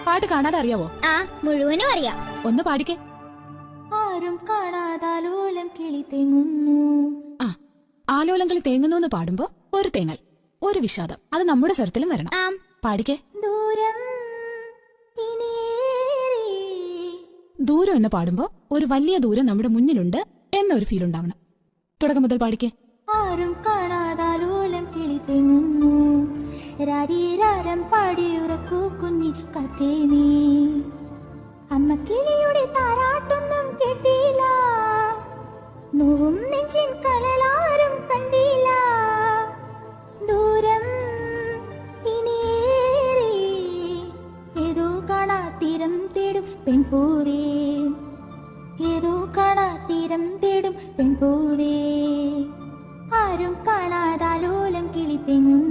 പാട്ട് കാണാതെ അറിയാവോ? ആ, മുഴുവനും അറിയാം. ഒന്ന് പാടിക്കേ. ആരും കാണാതാലോലം കിളി തെങ്ങുന്നു. ആ, ആലോലം കിളി തേങ്ങുന്നു എന്ന് പാടുമ്പോ ഒരു തേങ്ങൽ, ഒരു വിഷാദം, അത് നമ്മുടെ സ്വരത്തിലും വരണം. പാടിക്കേ. ദൂരം ഇനിയേറെ. ദൂരം എന്ന് പാടുമ്പോ ഒരു വലിയ ദൂരം നമ്മുടെ മുന്നിലുണ്ട് എന്നൊരു ഫീൽ ഉണ്ടാവണം. തുടക്കം മുതൽ പാടിക്കേ. ആരും കാണാതാലോലം കിളി തെങ്ങുന്നു. രാരീരാരം പാടിയുറക്കൂ കുഞ്ഞി കാറ്റേ നീ. അമ്മ കിളിയുടെ താരാട്ടൊന്നും കേട്ടില്ല. നോവും നെഞ്ചിൻ കരലാരും കണ്ടില്ല. ദൂരം ഇനിയേറെ. ഏതോ കാണാത്തീരം തേടും പെൺപൂവേ. ഏതോ കാണാത്തീരം തേടും പെൺപൂവേ. ആരും കാണാതാലോലം കിളി തെങ്ങുന്നു.